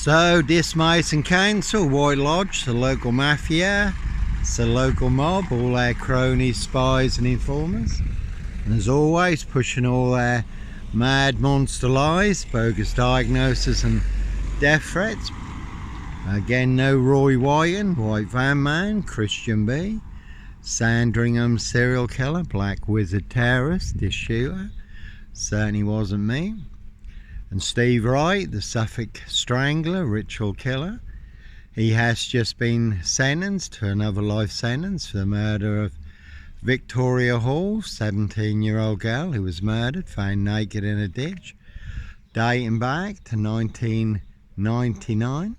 So this Mason Council, White Lodge, the local mafia, it's the local mob, all their cronies, spies and informers. And as always, pushing all their mad monster lies, bogus diagnosis and death threats. Again, no Roy Wyton, White Van Man, Christian B, Sandringham serial killer, Black Wizard terrorist, this shooter, certainly wasn't me. And Steve Wright, the Suffolk strangler, ritual killer. He has just been sentenced to another life sentence for the murder of Victoria Hall, 17-year-old girl who was murdered, found naked in a ditch, dating back to 1999.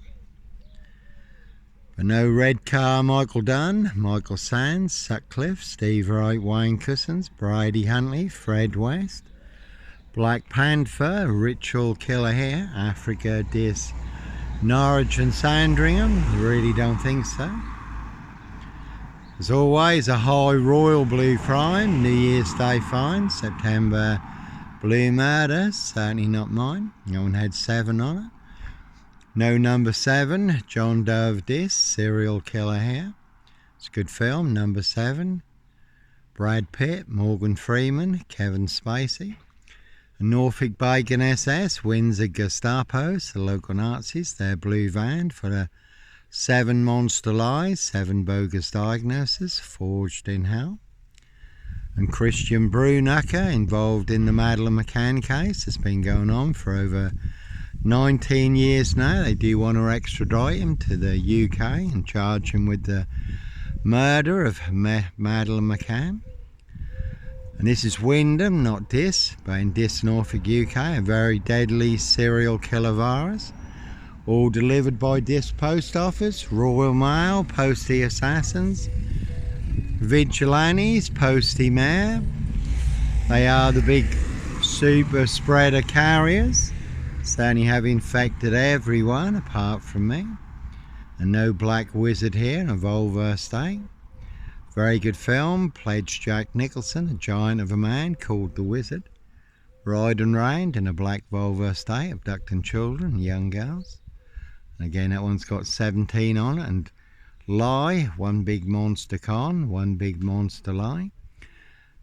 But no Red Car, Michael Dunn, Michael Sands, Sutcliffe, Steve Wright, Wayne Cousins, Brady Huntley, Fred West, Black Panther, ritual killer here, Africa, Dis, Norwich and Sandringham. Really don't think so. As always, a high royal blue crime, New Year's Day fine, September blue murder, certainly not mine. No one had 7 on it. No number 7, John Doe of Dis, serial killer here. It's a good film, number 7. Brad Pitt, Morgan Freeman, Kevin Spacey. Norfolk Bacon SS, Windsor Gestapos, the local Nazis, their blue van for the 7 monster lies, 7 bogus diagnoses, forged in hell. And Christian Brunacher, involved in the Madeleine McCann case, has been going on for over 19 years now. They do want to extradite him to the UK and charge him with the murder of Madeleine McCann. And this is Wyndham, not Dis, but in Dis, Norfolk, UK, a very deadly serial killer virus. All delivered by Dis Post Office, Royal Mail, Postie Assassins, Vigilantes, Postie Mayor. They are the big super spreader carriers. Certainly have infected everyone apart from me. And no Black Wizard here in a Volvo estate. Very good film, pledged Jack Nicholson, a giant of a man called the Wizard, riding round in a black Volvo estate, abducting children, young girls. And again, that one's got 17 on it, and lie, one big monster con, one big monster lie.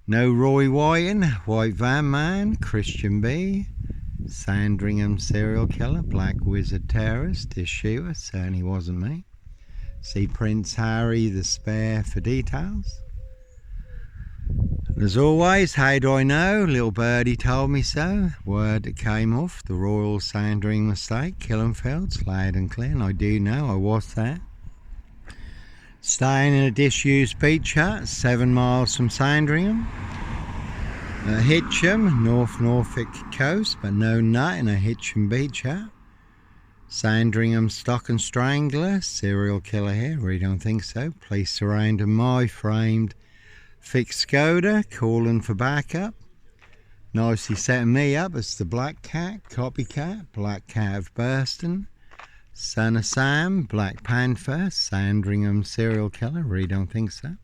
No Roy Wyton, White Van Man, Christian B, Sandringham serial killer, Black Wizard terrorist, this shooter, certainly wasn't me. See Prince Harry the Spare for details. And as always, how do I know? Little birdie told me so. Word that came off the Royal Sandringham estate, Killenfields, loud and clear, and I do know, I was there. Staying in a disused beach hut 7 miles from Sandringham. Hitcham, North Norfolk coast, but no nut in a Hitcham beach hut. Sandringham stock and strangler, serial killer here, really don't think so. Police surrounding my framed fixed Skoda, calling for backup. Nicely setting me up as the Black Cat, copycat, Black Cat of Burston, Son of Sam, Black Panther, Sandringham serial killer, really don't think so.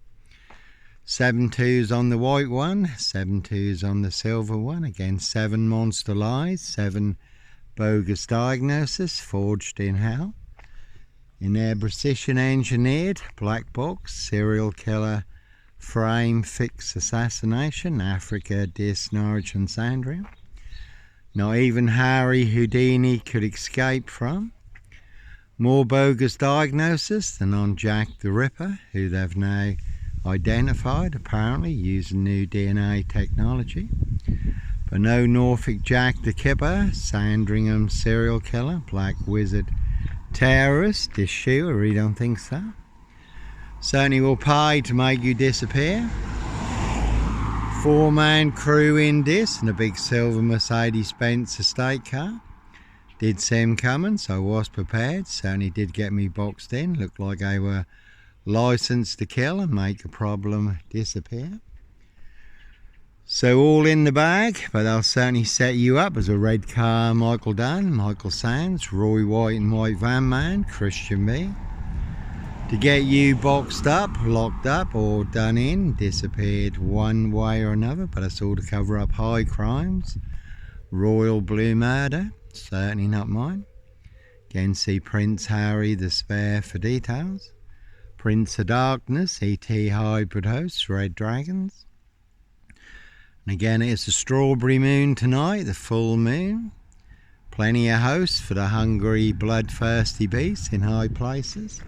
7 2s on the white one, 7 2s on the silver one, again 7 monster lies, 7 bogus diagnosis, forged in hell. In their precision engineered black box, serial killer, frame, fix, assassination, Africa, Dis, Norwich and Sandringham. Not even Harry Houdini could escape from. More bogus diagnosis than on Jack the Ripper, who they've now identified, apparently using new DNA technology. But no Norfolk Jack the Kipper, Sandringham serial killer, Black Wizard terrorist, this shooter, really don't think so. Certainly will pay to make you disappear. 4-man crew in this, and a big silver Mercedes-Benz estate car. Did see him coming, so I was prepared. Certainly did get me boxed in. Looked like they were licensed to kill and make a problem disappear. So all in the bag, but they'll certainly set you up as a Red Car, Michael Dunn, Michael Sands, Roy White and White Van Man, Christian B. To get you boxed up, locked up or done in, disappeared one way or another, but it's all to cover up high crimes. Royal blue murder, certainly not mine. Again, see Prince Harry the Spare for details. Prince of Darkness, E.T. Hybrid Hosts, Red Dragons. And again, it's a strawberry moon tonight, the full moon. Plenty of hosts for the hungry, bloodthirsty beasts in high places.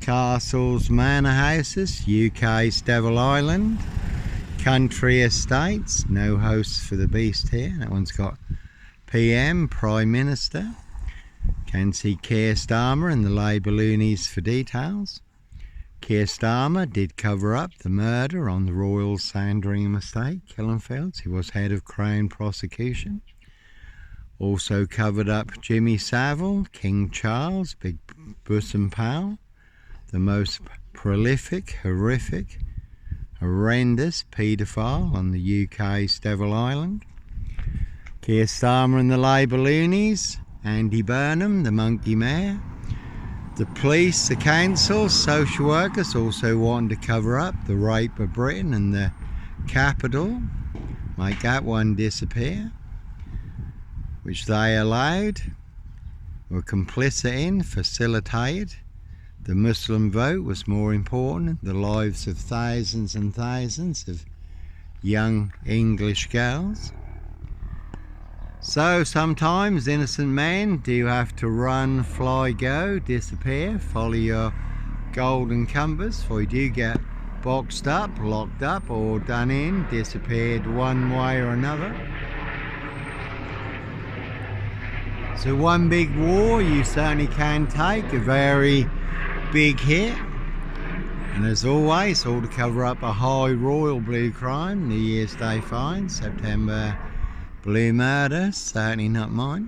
Castles, manor houses, UK's Devil Island. Country estates, no hosts for the beast here. That one's got PM, Prime Minister. Can see Keir Starmer and the Labour loonies for details. Keir Starmer did cover up the murder on the Royal Sandringham estate, Killenfields. He was head of Crown prosecution. Also covered up Jimmy Savile, King Charles, Big Bosom Pal, the most prolific, horrific, horrendous paedophile on the UK's Devil Island. Keir Starmer and the Labour loonies. Andy Burnham, the monkey mayor. The police, the council, social workers also wanting to cover up the rape of Britain and the capital, make that one disappear, which they allowed, were complicit in, facilitated. The Muslim vote was more important than the lives of thousands and thousands of young English girls. So sometimes innocent men do have to run, fly, go, disappear, follow your golden compass, or you do get boxed up, locked up, or done in, disappeared one way or another. So one big war you certainly can take, a very big hit. And as always, all to cover up a high royal blue crime, New Year's Day fine, September blue murder, certainly not mine.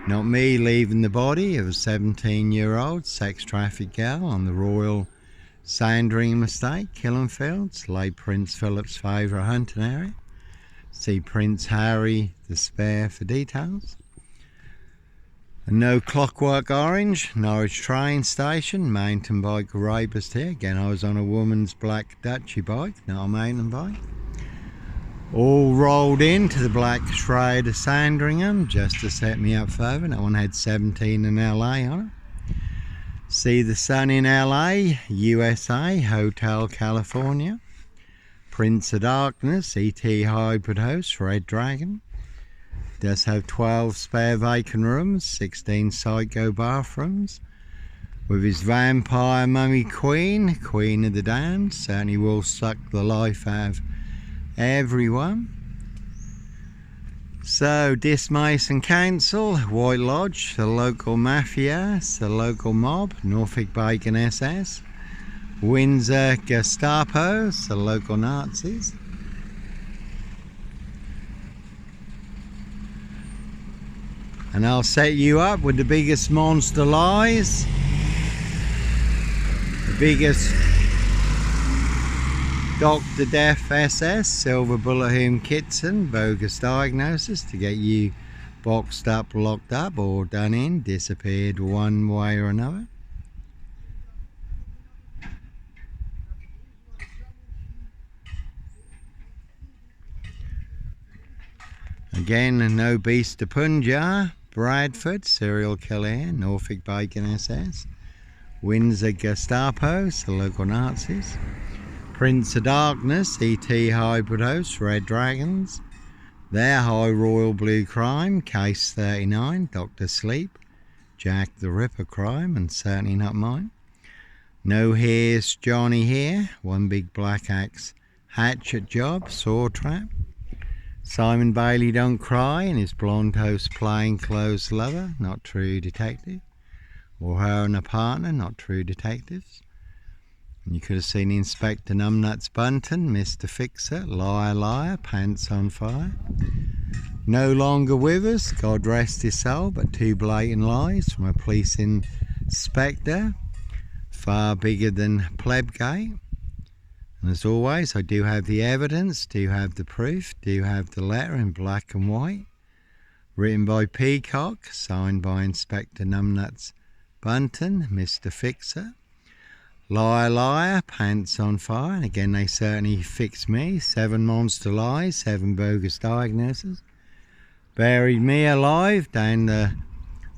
Not me leaving the body of a 17-year-old sex trafficked girl on the Royal Sandringham estate, Killenfields, late Prince Philip's favourite hunting area. See Prince Harry the Spare for details. And no Clockwork Orange, Norwich train station, mountain bike rapist here. Again, I was on a woman's black Dutchy bike, not a mountain bike. All rolled into the black shroud of Sandringham just to set me up further. That one had 17 in LA on it. See the sun in LA, USA, Hotel California. Prince of Darkness, E.T. Hybrid Host, Red Dragon. Does have 12 spare vacant rooms, 16 psycho bathrooms. With his vampire mummy queen, Queen of the Damned, certainly will suck the life out of everyone. So Dismason Council, White Lodge, the local mafia, the local mob, Norfolk Bacon SS, Windsor Gestapo, the local Nazis. And I'll set you up with the biggest monster lies, the biggest Dr. Death SS, Silver Bullet Whom Kitson, bogus diagnosis to get you boxed up, locked up, or done in, disappeared one way or another. Again, no beast to Punjab, Bradford, serial killer here, Norfolk Bacon SS, Windsor Gestapo, the local Nazis. Prince of Darkness, E.T. Hybrid Hosts, Red Dragons. Their high royal blue crime, Case 39, Dr. Sleep, Jack the Ripper crime, and certainly not mine. No Here's Johnny here, one big black axe hatchet job, saw trap. Simon Bailey Don't Cry and his blonde host plainclothes lover, not true detective. Or her and a partner, not true detectives. And you could have seen Inspector Numbnuts Bunton, Mr. Fixer, Liar Liar, Pants on Fire. No longer with us, God rest his soul, but two blatant lies from a police inspector, far bigger than Plebgate. And as always, I do have the evidence, do have the proof, do have the letter in black and white, written by Peacock, signed by Inspector Numbnuts Bunton, Mr. Fixer. Liar Liar, Pants on Fire, and again they certainly fixed me. 7 monster lies, 7 bogus diagnoses. Buried me alive down the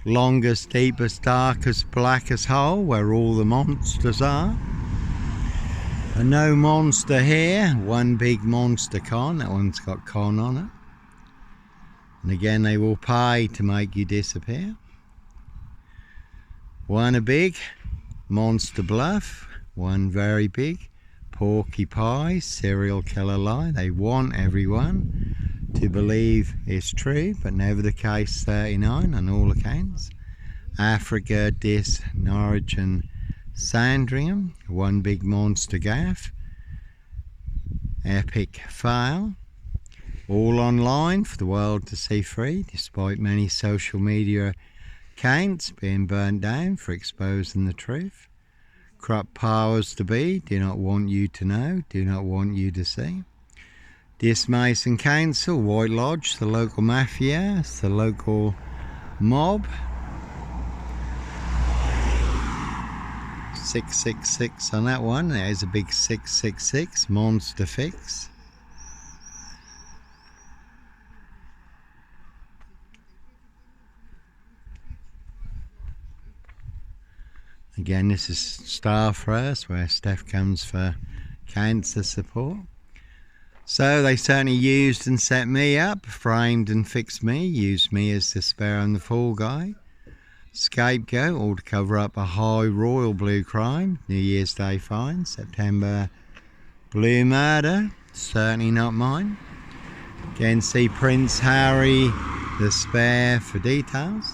Longest, deepest, darkest, blackest hole where all the monsters are. And no monster here. One big monster con. That one's got con on it. And again, they will pay to make you disappear. One a big monster Bluff. One very big porcupine serial killer lie. They want everyone to believe it's true, but never the case. 39 on all accounts. Africa, Dis, Norwich and Sandringham. One big monster gaff. Epic fail. All online for the world to see free, despite many social media accounts being burnt down for exposing the truth. Corrupt powers to be do not want you to know, do not want you to see. Dis Mason Council, White Lodge, the local mafia, the local mob. 666 on that one. There's a big 666 monster fix. Again, this is Star First, where Steph comes for cancer support. So they certainly used and set me up, framed and fixed me, used me as the spare and the fall guy. Scapegoat, all to cover up a high royal blue crime. New Year's Day fine, September blue murder, certainly not mine. Again, see Prince Harry, the spare for details.